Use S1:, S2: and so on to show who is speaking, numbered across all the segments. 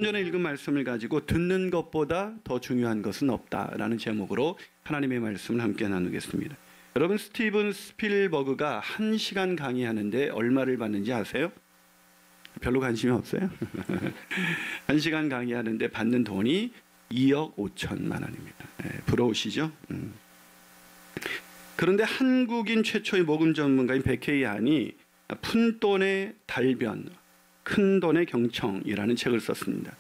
S1: 전에 읽은 말씀을 가지고 듣는 것보다 더 중요한 것은 없다라는 제목으로 하나님의 말씀을 함께 나누겠습니다. 여러분, 스티븐 스필버그가 1시간 강의하는데 얼마를 받는지 아세요? 별로 관심이 없어요? 1시간 강의하는데 받는 돈이 2억 5천만 원입니다. 부러우시죠? 그런데 한국인 최초의 복음 전문가인 백혜희 안이 푼돈의 달변, 큰돈의 경청이라는 책을 썼습니다.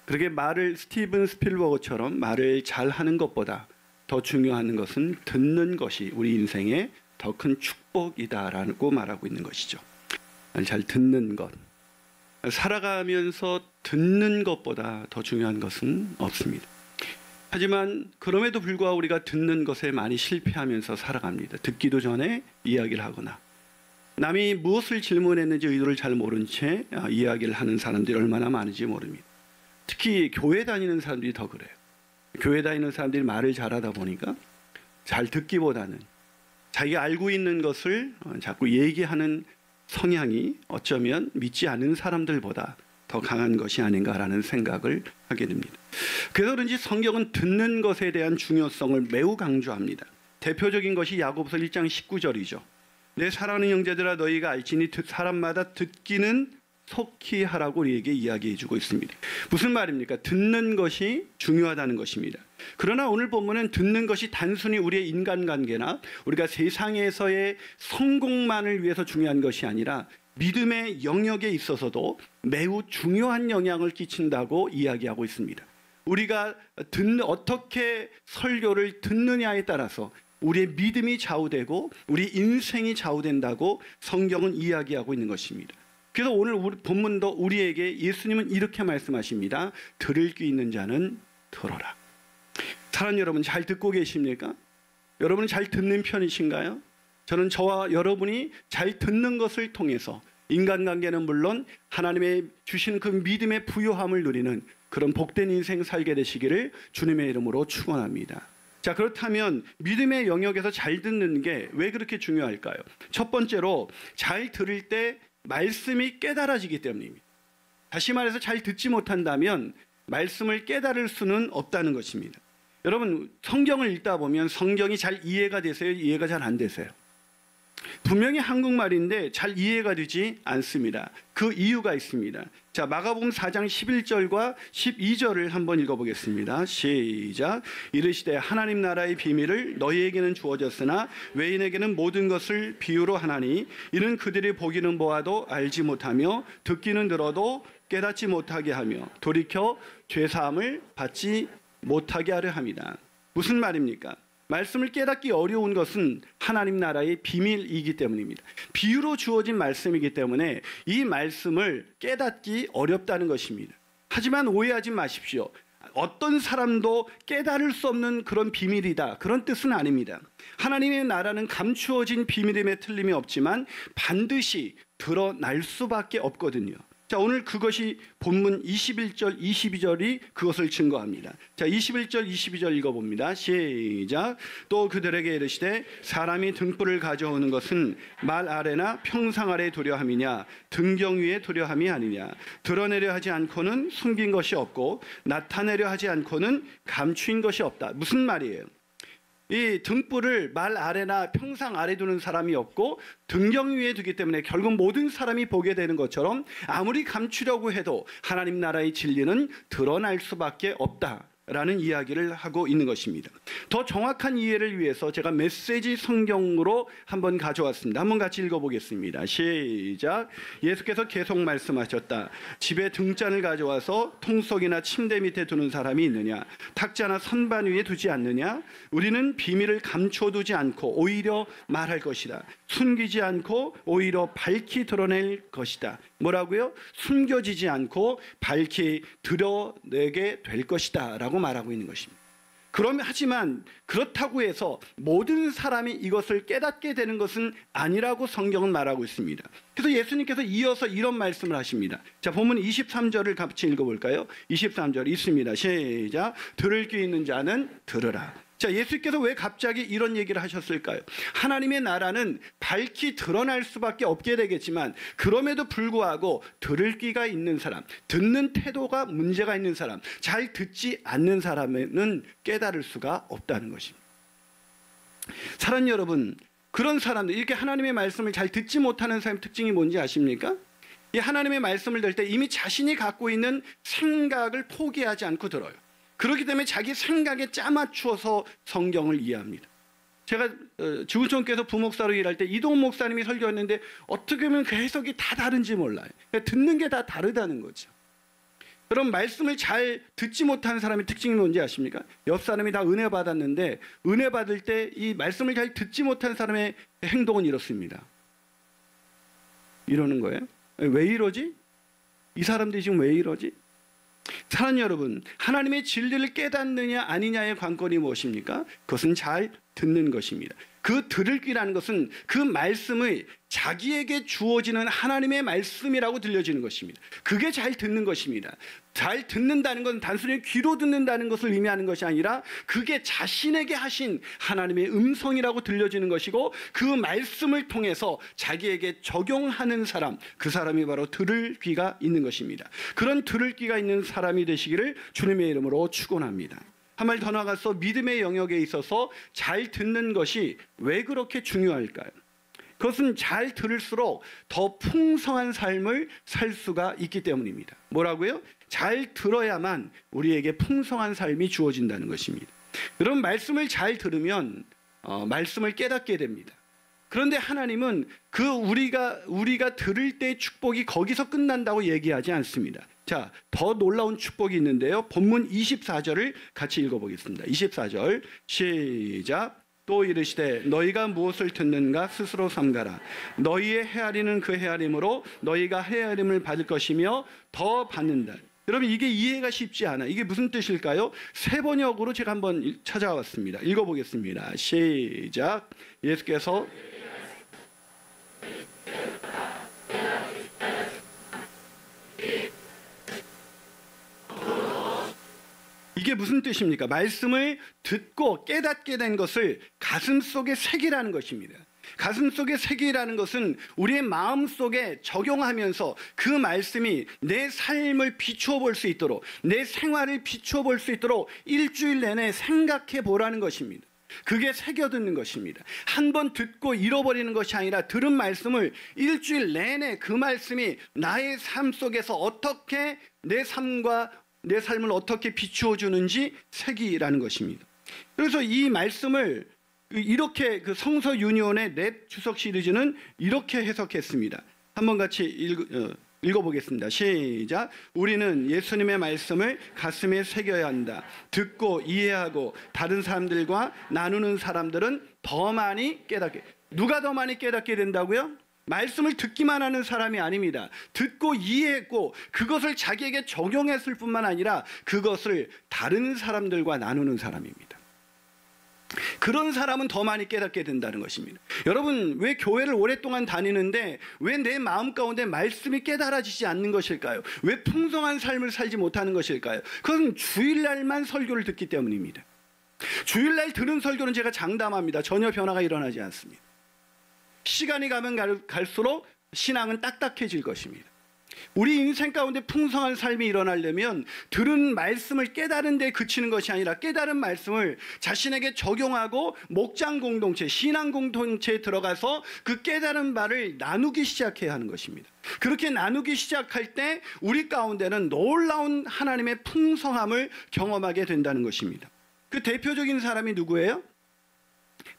S1: 그렇게 스티븐 스필버그처럼 말을 잘하는 것보다 더 중요한 것은 듣는 것이 우리 인생의 더 큰 축복이다라고 말하고 있는 것이죠. 잘 듣는 것. 살아가면서 듣는 것보다 더 중요한 것은 없습니다. 하지만 그럼에도 불구하고 우리가 듣는 것에 많이 실패하면서 살아갑니다. 듣기도 전에 이야기를 하거나 남이 무엇을 질문했는지 의도를 잘 모른 채 이야기를 하는 사람들이 얼마나 많은지 모릅니다. 특히 교회 다니는 사람들이 더 그래요. 교회 다니는 사람들이 말을 잘하다 보니까 잘 듣기보다는 자기가 알고 있는 것을 자꾸 얘기하는 성향이 어쩌면 믿지 않는 사람들보다 더 강한 것이 아닌가라는 생각을 하게 됩니다. 그래서 그런지 성경은 듣는 것에 대한 중요성을 매우 강조합니다. 대표적인 것이 야고보서 1장 19절이죠. 내 사랑하는 형제들아 너희가 알지니 사람마다 듣기는 속히 하라고 우리에게 이야기해 주고 있습니다. 무슨 말입니까? 듣는 것이 중요하다는 것입니다. 그러나 오늘 본문은 듣는 것이 단순히 우리의 인간관계나 우리가 세상에서의 성공만을 위해서 중요한 것이 아니라 믿음의 영역에 있어서도 매우 중요한 영향을 끼친다고 이야기하고 있습니다. 우리가 어떻게 설교를 듣느냐에 따라서 우리의 믿음이 좌우되고 우리 인생이 좌우된다고 성경은 이야기하고 있는 것입니다. 그래서 오늘 본문도 우리에게 예수님은 이렇게 말씀하십니다. 들을 귀 있는 자는 들어라. 사랑하는 여러분, 잘 듣고 계십니까? 여러분은 잘 듣는 편이신가요? 저는 저와 여러분이 잘 듣는 것을 통해서 인간관계는 물론 하나님의 주신 그 믿음의 부요함을 누리는 그런 복된 인생 살게 되시기를 주님의 이름으로 축원합니다. 자, 그렇다면 믿음의 영역에서 잘 듣는 게 왜 그렇게 중요할까요? 첫 번째로 잘 들을 때 말씀이 깨달아지기 때문입니다. 다시 말해서 잘 듣지 못한다면 말씀을 깨달을 수는 없다는 것입니다. 여러분, 성경을 읽다 보면 성경이 잘 이해가 되세요? 이해가 잘 안 되세요? 분명히 한국말인데 잘 이해가 되지 않습니다. 그 이유가 있습니다. 자, 마가복음 4장 11절과 12절을 한번 읽어보겠습니다. 시작. 이르시되 하나님 나라의 비밀을 너희에게는 주어졌으나 외인에게는 모든 것을 비유로 하나니 이는 그들이 보기는 보아도 알지 못하며 듣기는 들어도 깨닫지 못하게 하며 돌이켜 죄사함을 받지 못하게 하려 합니다. 무슨 말입니까? 말씀을 깨닫기 어려운 것은 하나님 나라의 비밀이기 때문입니다. 비유로 주어진 말씀이기 때문에 이 말씀을 깨닫기 어렵다는 것입니다. 하지만 오해하지 마십시오. 어떤 사람도 깨달을 수 없는 그런 비밀이다, 그런 뜻은 아닙니다. 하나님의 나라는 감추어진 비밀임에 틀림이 없지만 반드시 드러날 수밖에 없거든요. 자, 오늘 그것이 본문 21절, 22절이 그것을 증거합니다. 자, 21절, 22절 읽어봅니다. 시작. 또 그들에게 이르시되 사람이 등불을 가져오는 것은 말 아래나 평상 아래 두려함이냐 등경 위에 두려함이 아니냐. 드러내려 하지 않고는 숨긴 것이 없고 나타내려 하지 않고는 감추인 것이 없다. 무슨 말이에요? 이 등불을 말 아래나 평상 아래 두는 사람이 없고 등경 위에 두기 때문에 결국 모든 사람이 보게 되는 것처럼 아무리 감추려고 해도 하나님 나라의 진리는 드러날 수밖에 없다라는 이야기를 하고 있는 것입니다. 더 정확한 이해를 위해서 제가 메시지 성경으로 한번 가져왔습니다. 한번 같이 읽어보겠습니다. 시작. 예수께서 계속 말씀하셨다. 집에 등잔을 가져와서 통속이나 침대 밑에 두는 사람이 있느냐? 탁자나 선반 위에 두지 않느냐? 우리는 비밀을 감춰두지 않고 오히려 말할 것이다. 숨기지 않고 오히려 밝히 드러낼 것이다. 뭐라고요? 숨겨지지 않고 밝히 드러내게 될 것이다 라고 말하고 있는 것입니다. 하지만 그렇다고 해서 모든 사람이 이것을 깨닫게 되는 것은 아니라고 성경은 말하고 있습니다. 그래서 예수님께서 이어서 이런 말씀을 하십니다. 자, 본문 23절을 같이 읽어볼까요? 23절 있습니다. 시작. 들을 귀 있는 자는 들으라. 자, 예수께서 왜 갑자기 이런 얘기를 하셨을까요? 하나님의 나라는 밝히 드러날 수밖에 없게 되겠지만 그럼에도 불구하고 들을 귀가 있는 사람, 듣는 태도가 문제가 있는 사람, 잘 듣지 않는 사람은 깨달을 수가 없다는 것입니다. 사랑하는 여러분, 그런 사람들, 이렇게 하나님의 말씀을 잘 듣지 못하는 사람의 특징이 뭔지 아십니까? 이 하나님의 말씀을 들을 때 이미 자신이 갖고 있는 생각을 포기하지 않고 들어요. 그렇기 때문에 자기 생각에 짜맞추어서 성경을 이해합니다. 제가 지구촌교회에서 부목사로 일할 때 이동훈 목사님이 설교했는데 어떻게 보면 그 해석이 다 다른지 몰라요. 그러니까 듣는 게 다 다르다는 거죠. 여러분, 말씀을 잘 듣지 못하는 사람의 특징이 뭔지 아십니까? 옆 사람이 다 은혜 받았는데 은혜 받을 때 이 말씀을 잘 듣지 못하는 사람의 행동은 이렇습니다. 이러는 거예요. 왜 이러지? 이 사람들이 지금 왜 이러지? 사랑하는 여러분, 하나님의 진리를 깨닫느냐 아니냐의 관건이 무엇입니까? 그것은 잘 듣는 것입니다. 그 들을 귀라는 것은 그 말씀의 자기에게 주어지는 하나님의 말씀이라고 들려지는 것입니다. 그게 잘 듣는 것입니다. 잘 듣는다는 건 단순히 귀로 듣는다는 것을 의미하는 것이 아니라 그게 자신에게 하신 하나님의 음성이라고 들려지는 것이고 그 말씀을 통해서 자기에게 적용하는 사람, 그 사람이 바로 들을 귀가 있는 것입니다. 그런 들을 귀가 있는 사람이 되시기를 주님의 이름으로 축원합니다. 한 말 더 나가서 믿음의 영역에 있어서 잘 듣는 것이 왜 그렇게 중요할까요? 그것은 잘 들을수록 더 풍성한 삶을 살 수가 있기 때문입니다. 뭐라고요? 잘 들어야만 우리에게 풍성한 삶이 주어진다는 것입니다. 여러분, 말씀을 잘 들으면 말씀을 깨닫게 됩니다. 그런데 하나님은 그 우리가 들을 때의 축복이 거기서 끝난다고 얘기하지 않습니다. 자, 더 놀라운 축복이 있는데요. 본문 24절을 같이 읽어보겠습니다. 24절 시작. 또 이르시되 너희가 무엇을 듣는가 스스로 삼가라. 너희의 헤아리는 그 헤아림으로 너희가 헤아림을 받을 것이며 더 받는다. 여러분, 이게 이해가 쉽지 않아. 이게 무슨 뜻일까요? 세 번역으로 제가 한번 찾아왔습니다. 읽어보겠습니다. 시작. 예수께서 이게 무슨 뜻입니까? 말씀을 듣고 깨닫게 된 것을 가슴속에 새기라는 것입니다. 가슴속에 새기라는 것은 우리의 마음속에 적용하면서 그 말씀이 내 삶을 비추어 볼 수 있도록, 내 생활을 비추어 볼 수 있도록 일주일 내내 생각해 보라는 것입니다. 그게 새겨듣는 것입니다. 한 번 듣고 잃어버리는 것이 아니라 들은 말씀을 일주일 내내 그 말씀이 나의 삶 속에서 어떻게 내 삶을 어떻게 비추어 주는지 새기라는 것입니다. 그래서 이 말씀을 이렇게 그 성서 유니온의 랩 주석 시리즈는 이렇게 해석했습니다. 한번 같이 읽어보겠습니다. 시작. 우리는 예수님의 말씀을 가슴에 새겨야 한다. 듣고 이해하고 다른 사람들과 나누는 사람들은 더 많이 깨닫게. 누가 더 많이 깨닫게 된다고요? 말씀을 듣기만 하는 사람이 아닙니다. 듣고 이해했고 그것을 자기에게 적용했을 뿐만 아니라 그것을 다른 사람들과 나누는 사람입니다. 그런 사람은 더 많이 깨닫게 된다는 것입니다. 여러분, 왜 교회를 오랫동안 다니는데 왜 내 마음 가운데 말씀이 깨달아지지 않는 것일까요? 왜 풍성한 삶을 살지 못하는 것일까요? 그건 주일날만 설교를 듣기 때문입니다. 주일날 들은 설교는 제가 장담합니다. 전혀 변화가 일어나지 않습니다. 시간이 가면 갈수록 신앙은 딱딱해질 것입니다. 우리 인생 가운데 풍성한 삶이 일어나려면 들은 말씀을 깨달은 데 그치는 것이 아니라 깨달은 말씀을 자신에게 적용하고 목장 공동체, 신앙 공동체에 들어가서 그 깨달은 바를 나누기 시작해야 하는 것입니다. 그렇게 나누기 시작할 때 우리 가운데는 놀라운 하나님의 풍성함을 경험하게 된다는 것입니다. 그 대표적인 사람이 누구예요?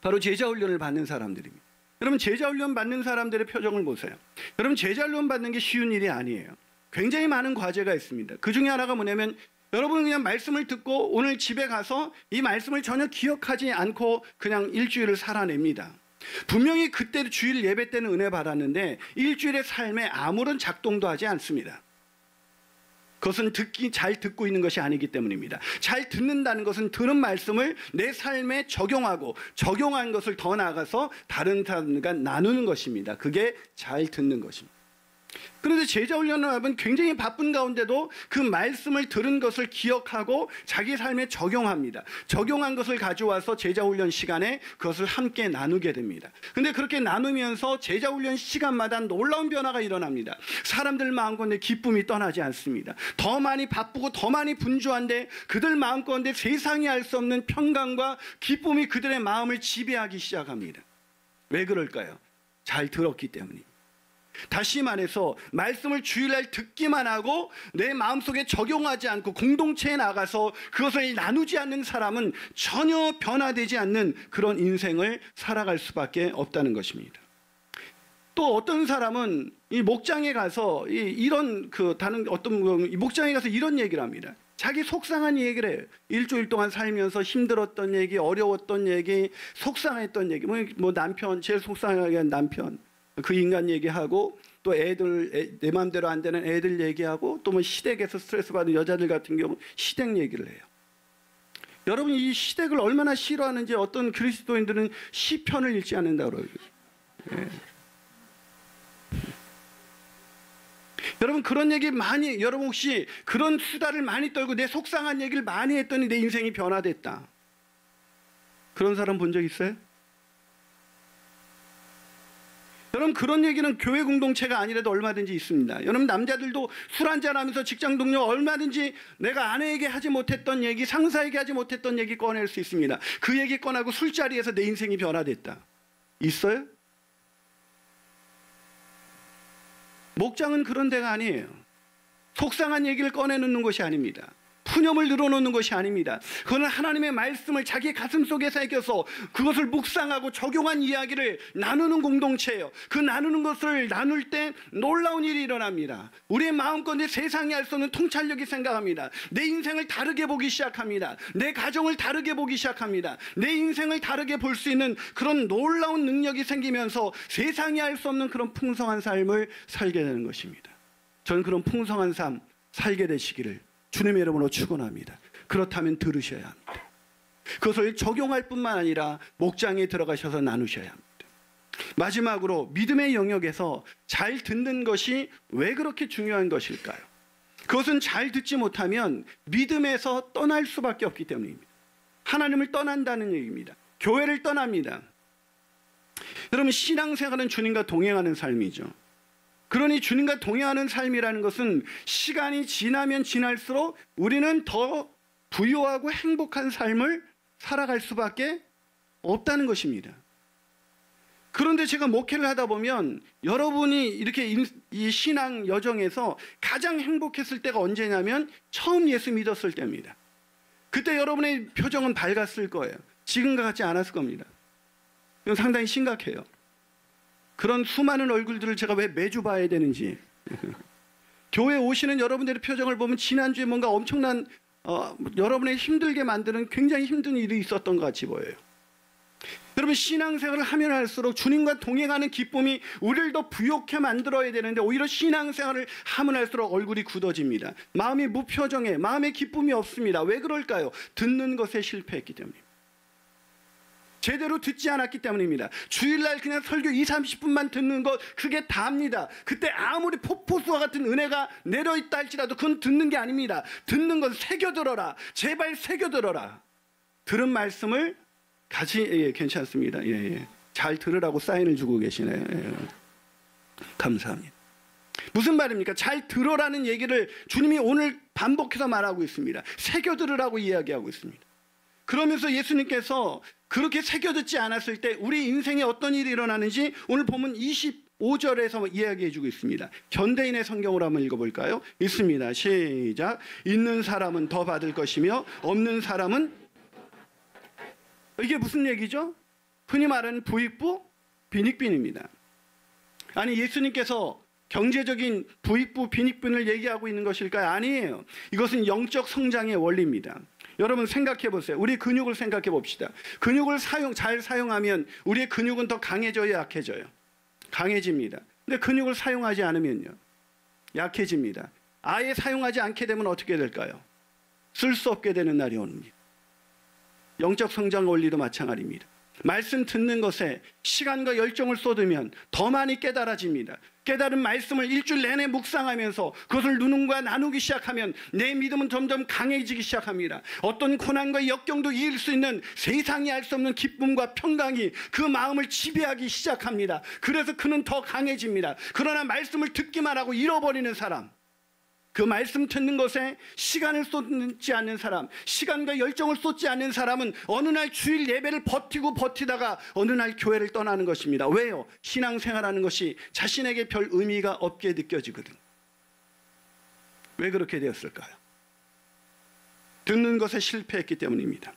S1: 바로 제자훈련을 받는 사람들입니다. 여러분, 제자훈련 받는 사람들의 표정을 보세요. 여러분, 제자훈련 받는 게 쉬운 일이 아니에요. 굉장히 많은 과제가 있습니다. 그 중에 하나가 뭐냐면 여러분은 그냥 말씀을 듣고 오늘 집에 가서 이 말씀을 전혀 기억하지 않고 그냥 일주일을 살아냅니다. 분명히 그때 주일 예배 때는 은혜 받았는데 일주일의 삶에 아무런 작동도 하지 않습니다. 그것은 잘 듣고 있는 것이 아니기 때문입니다. 잘 듣는다는 것은 들은 말씀을 내 삶에 적용하고 적용한 것을 더 나아가서 다른 사람과 나누는 것입니다. 그게 잘 듣는 것입니다. 그런데 제자훈련을 하면 굉장히 바쁜 가운데도 그 말씀을 들은 것을 기억하고 자기 삶에 적용합니다. 적용한 것을 가져와서 제자훈련 시간에 그것을 함께 나누게 됩니다. 근데 그렇게 나누면서 제자훈련 시간마다 놀라운 변화가 일어납니다. 사람들 마음가운데 기쁨이 떠나지 않습니다. 더 많이 바쁘고 더 많이 분주한데 그들 마음가운데 세상이 알 수 없는 평강과 기쁨이 그들의 마음을 지배하기 시작합니다. 왜 그럴까요? 잘 들었기 때문입니다. 다시 말해서 말씀을 주일날 듣기만 하고 내 마음속에 적용하지 않고 공동체에 나가서 그것을 나누지 않는 사람은 전혀 변화되지 않는 그런 인생을 살아갈 수밖에 없다는 것입니다. 또 어떤 사람은 이 목장에 가서 이런 다른 어떤 목장에 가서 이런 얘기를 합니다. 자기 속상한 얘기를 해요. 일주일 동안 살면서 힘들었던 얘기, 어려웠던 얘기, 속상했던 얘기, 뭐 남편, 제일 속상하게 한 남편, 그 인간 얘기하고 또 애들, 내 마음대로 안 되는 애들 얘기하고 또 뭐 시댁에서 스트레스 받는 여자들 같은 경우 시댁 얘기를 해요. 여러분 이 시댁을 얼마나 싫어하는지 어떤 그리스도인들은 시편을 읽지 않는다고 그러죠. 예. 여러분 그런 얘기 많이, 여러분 혹시 그런 수다를 많이 떨고 내 속상한 얘기를 많이 했더니 내 인생이 변화됐다, 그런 사람 본 적 있어요? 여러분 그런 얘기는 교회 공동체가 아니라도 얼마든지 있습니다. 여러분 남자들도 술 한잔하면서 직장 동료 얼마든지 내가 아내에게 하지 못했던 얘기, 상사에게 하지 못했던 얘기 꺼낼 수 있습니다. 그 얘기 꺼내고 술자리에서 내 인생이 변화됐다, 있어요? 목장은 그런 데가 아니에요. 속상한 얘기를 꺼내놓는 것이 아닙니다. 푸념을 늘어놓는 것이 아닙니다. 그거는 하나님의 말씀을 자기 가슴 속에 새겨서 그것을 묵상하고 적용한 이야기를 나누는 공동체예요. 그 나누는 것을 나눌 때 놀라운 일이 일어납니다. 우리의 마음가운데 세상이 알 수 없는 통찰력이 생각합니다. 내 인생을 다르게 보기 시작합니다. 내 가정을 다르게 보기 시작합니다. 내 인생을 다르게 볼 수 있는 그런 놀라운 능력이 생기면서 세상이 알 수 없는 그런 풍성한 삶을 살게 되는 것입니다. 저는 그런 풍성한 삶 살게 되시기를 주님의 이름으로 축원합니다. 그렇다면 들으셔야 합니다. 그것을 적용할 뿐만 아니라 목장에 들어가셔서 나누셔야 합니다. 마지막으로 믿음의 영역에서 잘 듣는 것이 왜 그렇게 중요한 것일까요? 그것은 잘 듣지 못하면 믿음에서 떠날 수밖에 없기 때문입니다. 하나님을 떠난다는 얘기입니다. 교회를 떠납니다. 여러분 신앙생활은 주님과 동행하는 삶이죠. 그러니 주님과 동행하는 삶이라는 것은 시간이 지나면 지날수록 우리는 더 부유하고 행복한 삶을 살아갈 수밖에 없다는 것입니다. 그런데 제가 목회를 하다 보면 여러분이 이렇게 이 신앙 여정에서 가장 행복했을 때가 언제냐면 처음 예수 믿었을 때입니다. 그때 여러분의 표정은 밝았을 거예요. 지금과 같지 않았을 겁니다. 이건 상당히 심각해요. 그런 수많은 얼굴들을 제가 왜 매주 봐야 되는지. 교회 오시는 여러분들의 표정을 보면 지난주에 뭔가 엄청난 여러분의 힘들게 만드는 굉장히 힘든 일이 있었던 것 같이 보여요. 여러분 신앙생활을 하면 할수록 주님과 동행하는 기쁨이 우리를 더 부욕해 만들어야 되는데 오히려 신앙생활을 하면 할수록 얼굴이 굳어집니다. 마음이 무표정해, 마음에 기쁨이 없습니다. 왜 그럴까요? 듣는 것에 실패했기 때문입니다. 제대로 듣지 않았기 때문입니다. 주일날 그냥 설교 20-30분만 듣는 것 그게 다입니다. 그때 아무리 폭포수와 같은 은혜가 내려있다 할지라도 그건 듣는 게 아닙니다. 듣는 건 새겨들어라. 제발 새겨들어라. 들은 말씀을 괜찮습니다. 잘 들으라고 사인을 주고 계시네요. 감사합니다. 무슨 말입니까? 잘 들어라는 얘기를 주님이 오늘 반복해서 말하고 있습니다. 새겨들으라고 이야기하고 있습니다. 그러면서 예수님께서 그렇게 새겨듣지 않았을 때 우리 인생에 어떤 일이 일어나는지 오늘 보면 25절에서 이야기해주고 있습니다. 현대인의 성경으로 한번 읽어볼까요? 있습니다. 시작. 있는 사람은 더 받을 것이며 없는 사람은, 이게 무슨 얘기죠? 흔히 말하는 부익부, 빈익빈입니다. 아니 예수님께서 경제적인 부익부, 빈익빈을 얘기하고 있는 것일까요? 아니에요. 이것은 영적 성장의 원리입니다. 여러분 생각해 보세요. 우리 근육을 생각해 봅시다. 근육을 잘 사용하면 우리의 근육은 더 강해져요, 약해져요? 강해집니다. 근데 근육을 사용하지 않으면요, 약해집니다. 아예 사용하지 않게 되면 어떻게 될까요? 쓸 수 없게 되는 날이 옵니다. 영적 성장 원리도 마찬가지입니다. 말씀 듣는 것에 시간과 열정을 쏟으면 더 많이 깨달아집니다. 깨달은 말씀을 일주일 내내 묵상하면서 그것을 누군가 나누기 시작하면 내 믿음은 점점 강해지기 시작합니다. 어떤 고난과 역경도 이길 수 있는 세상이 알 수 없는 기쁨과 평강이 그 마음을 지배하기 시작합니다. 그래서 그는 더 강해집니다. 그러나 말씀을 듣기만 하고 잃어버리는 사람, 그 말씀 듣는 것에 시간을 쏟지 않는 사람, 시간과 열정을 쏟지 않는 사람은 어느 날 주일 예배를 버티다가 어느 날 교회를 떠나는 것입니다. 왜요? 신앙생활하는 것이 자신에게 별 의미가 없게 느껴지거든. 왜 그렇게 되었을까요? 듣는 것에 실패했기 때문입니다.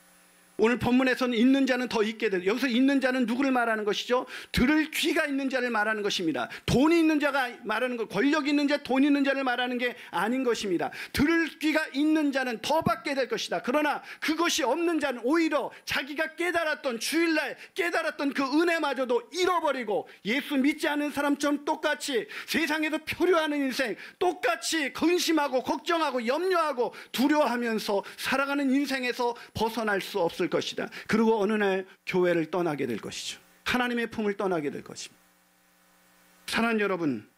S1: 오늘 본문에서는 있는 자는 더 있게 될, 여기서 있는 자는 누구를 말하는 것이죠? 들을 귀가 있는 자를 말하는 것입니다. 돈이 있는 자가 말하는 것, 권력 있는 자, 돈 있는 자를 말하는 게 아닌 것입니다. 들을 귀가 있는 자는 더 받게 될 것이다. 그러나 그것이 없는 자는 오히려 자기가 깨달았던, 주일날 깨달았던 그 은혜마저도 잃어버리고 예수 믿지 않은 사람처럼 똑같이 세상에서 표류하는 인생, 똑같이 근심하고 걱정하고 염려하고 두려워하면서 살아가는 인생에서 벗어날 수 없을 것이다. 그리고 어느 날 교회를 떠나게 될 것이죠. 하나님의 품을 떠나게 될 것입니다. 사랑하는 여러분,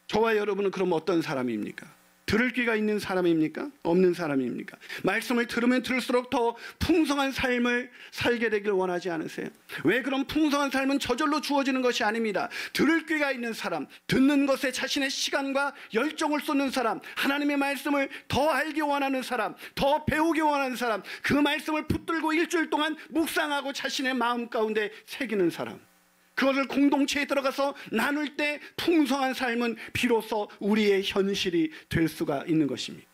S1: 저와 여러분은 그럼 어떤 사람입니까? 들을 귀가 있는 사람입니까? 없는 사람입니까? 말씀을 들으면 들을수록 더 풍성한 삶을 살게 되길 원하지 않으세요? 왜 그런 풍성한 삶은 저절로 주어지는 것이 아닙니다. 들을 귀가 있는 사람, 듣는 것에 자신의 시간과 열정을 쏟는 사람, 하나님의 말씀을 더 알기 원하는 사람, 더 배우기 원하는 사람, 그 말씀을 붙들고 일주일 동안 묵상하고 자신의 마음 가운데 새기는 사람, 그것을 공동체에 들어가서 나눌 때 풍성한 삶은 비로소 우리의 현실이 될 수가 있는 것입니다.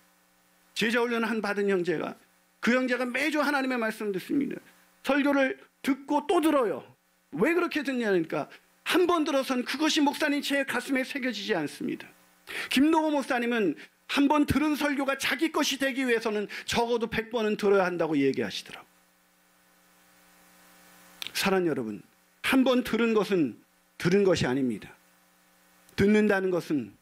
S1: 제자훈련 한 받은 형제가, 그 형제가 매주 하나님의 말씀을 듣습니다. 설교를 듣고 또 들어요. 왜 그렇게 듣냐니까 한 번 들어선 그것이 목사님 제 가슴에 새겨지지 않습니다. 김노호 목사님은 한 번 들은 설교가 자기 것이 되기 위해서는 적어도 100번은 들어야 한다고 얘기하시더라고요. 사랑하는 여러분, 한 번 들은 것은 들은 것이 아닙니다. 듣는다는 것은,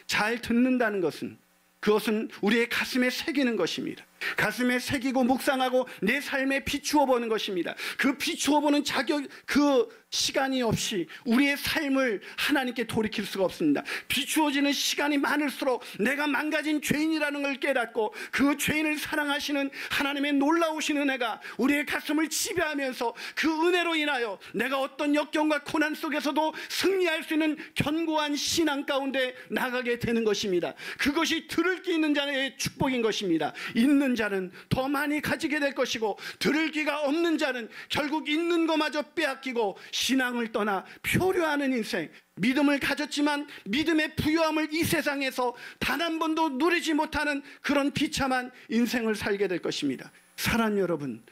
S1: 잘 듣는다는 것은, 그것은 우리의 가슴에 새기는 것입니다. 가슴에 새기고 묵상하고 내 삶에 비추어 보는 것입니다. 그 비추어 보는 자격, 그 시간이 없이 우리의 삶을 하나님께 돌이킬 수가 없습니다. 비추어지는 시간이 많을수록 내가 망가진 죄인이라는 걸 깨닫고 그 죄인을 사랑하시는 하나님의 놀라우신 은혜가 우리의 가슴을 지배하면서 그 은혜로 인하여 내가 어떤 역경과 고난 속에서도 승리할 수 있는 견고한 신앙 가운데 나가게 되는 것입니다. 그것이 들을 귀 있는 자의 축복인 것입니다. 있는 자는 더 많이 가지게 될 것이고, 들을 귀가 없는 자는 결국 있는 것마저 빼앗기고 신앙을 떠나 표류하는 인생, 믿음을 가졌지만 믿음의 부요함을 이 세상에서 단 한 번도 누리지 못하는 그런 비참한 인생을 살게 될 것입니다. 사랑하는 여러분,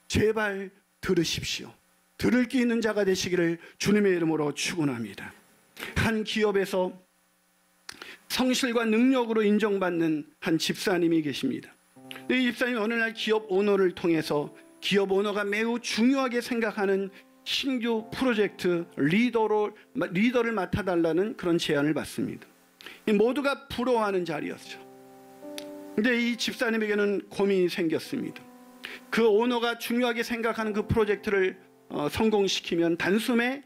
S1: 제발 들으십시오. 들을 귀 있는 자가 되시기를 주님의 이름으로 축원합니다. 한 기업에서 성실과 능력으로 인정받는 한 집사님이 계십니다. 이 집사님이 어느 날 기업 오너를 통해서 기업 오너가 매우 중요하게 생각하는 신규 프로젝트 리더를 맡아달라는 그런 제안을 받습니다. 모두가 부러워하는 자리였죠. 근데 이 집사님에게는 고민이 생겼습니다. 그 오너가 중요하게 생각하는 그 프로젝트를 성공시키면 단숨에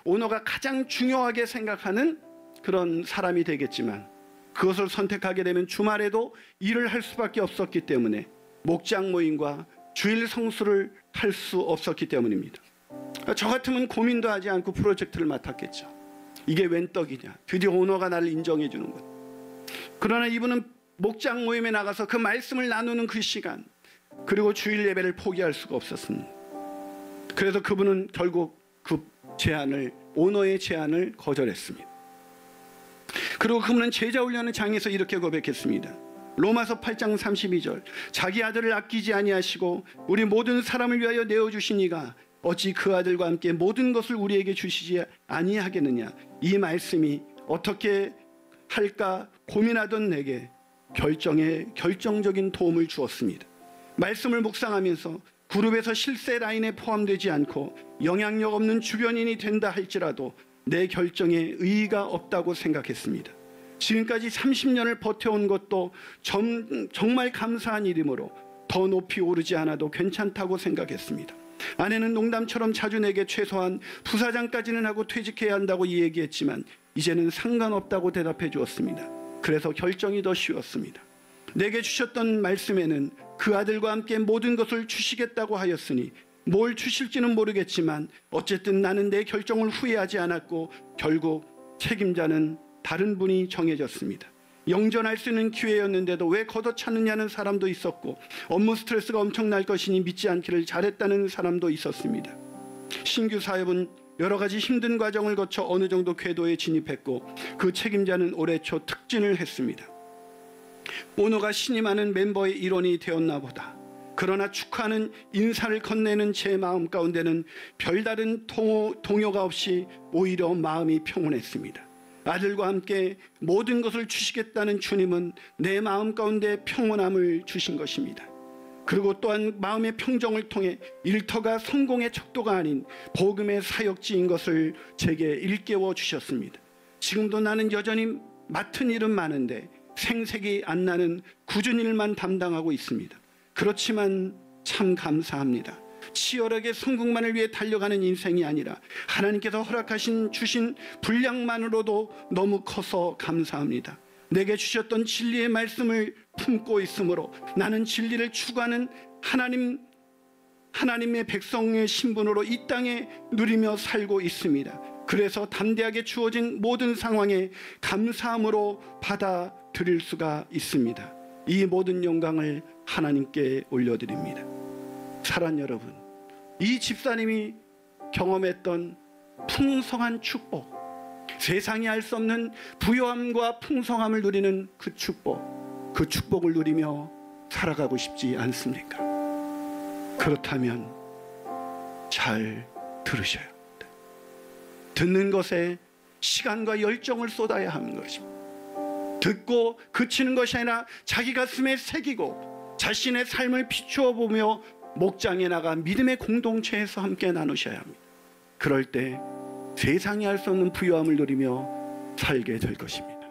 S1: 오너가 가장 중요하게 생각하는 그런 사람이 되겠지만, 그것을 선택하게 되면 주말에도 일을 할 수밖에 없었기 때문에 목장 모임과 주일 성수를 할 수 없었기 때문입니다. 저 같으면 고민도 하지 않고 프로젝트를 맡았겠죠. 이게 웬 떡이냐, 드디어 오너가 나를 인정해 주는 것. 그러나 이분은 목장 모임에 나가서 그 말씀을 나누는 그 시간, 그리고 주일 예배를 포기할 수가 없었습니다. 그래서 그분은 결국 그 오너의 제안을 거절했습니다. 그리고 그분은 제자훈련의 장에서 이렇게 고백했습니다. 로마서 8장 32절, 자기 아들을 아끼지 아니하시고 우리 모든 사람을 위하여 내어주신 이가 어찌 그 아들과 함께 모든 것을 우리에게 주시지 아니하겠느냐. 이 말씀이 어떻게 할까 고민하던 내게 결정적인 도움을 주었습니다. 말씀을 묵상하면서 그룹에서 실세 라인에 포함되지 않고 영향력 없는 주변인이 된다 할지라도 내 결정에 의의가 없다고 생각했습니다. 지금까지 30년을 버텨온 것도 정말 감사한 일이므로 더 높이 오르지 않아도 괜찮다고 생각했습니다. 아내는 농담처럼 자주 내게 최소한 부사장까지는 하고 퇴직해야 한다고 얘기했지만 이제는 상관없다고 대답해 주었습니다. 그래서 결정이 더 쉬웠습니다. 내게 주셨던 말씀에는 그 아들과 함께 모든 것을 주시겠다고 하였으니 뭘 주실지는 모르겠지만 어쨌든 나는 내 결정을 후회하지 않았고 결국 책임자는 다른 분이 정해졌습니다. 영전할 수 있는 기회였는데도 왜 걷어차느냐는 사람도 있었고 업무 스트레스가 엄청날 것이니 믿지 않기를 잘했다는 사람도 있었습니다. 신규 사업은 여러 가지 힘든 과정을 거쳐 어느 정도 궤도에 진입했고 그 책임자는 올해 초 특진을 했습니다. 오너가 신임하는 멤버의 일원이 되었나 보다. 그러나 축하하는 인사를 건네는 제 마음 가운데는 별다른 동요가 없이 오히려 마음이 평온했습니다. 아들과 함께 모든 것을 주시겠다는 주님은 내 마음 가운데 평온함을 주신 것입니다. 그리고 또한 마음의 평정을 통해 일터가 성공의 척도가 아닌 복음의 사역지인 것을 제게 일깨워 주셨습니다. 지금도 나는 여전히 맡은 일은 많은데 생색이 안 나는 굳은 일만 담당하고 있습니다. 그렇지만 참 감사합니다. 치열하게 성공만을 위해 달려가는 인생이 아니라 하나님께서 주신 분량만으로도 너무 커서 감사합니다. 내게 주셨던 진리의 말씀을 품고 있으므로 나는 진리를 추구하는 하나님의 백성의 신분으로 이 땅에 누리며 살고 있습니다. 그래서 담대하게 주어진 모든 상황에 감사함으로 받아들일 수가 있습니다. 이 모든 영광을 하나님께 올려드립니다. 사랑 여러분, 이 집사님이 경험했던 풍성한 축복, 세상이 알 수 없는 부요함과 풍성함을 누리는 그 축복을 누리며 살아가고 싶지 않습니까? 그렇다면 잘 들으셔야 합니다. 듣는 것에 시간과 열정을 쏟아야 하는 것입니다. 듣고 그치는 것이 아니라 자기 가슴에 새기고 자신의 삶을 비추어 보며 목장에 나가 믿음의 공동체에서 함께 나누셔야 합니다. 그럴 때 세상이 알 수 없는 부요함을 누리며 살게 될 것입니다.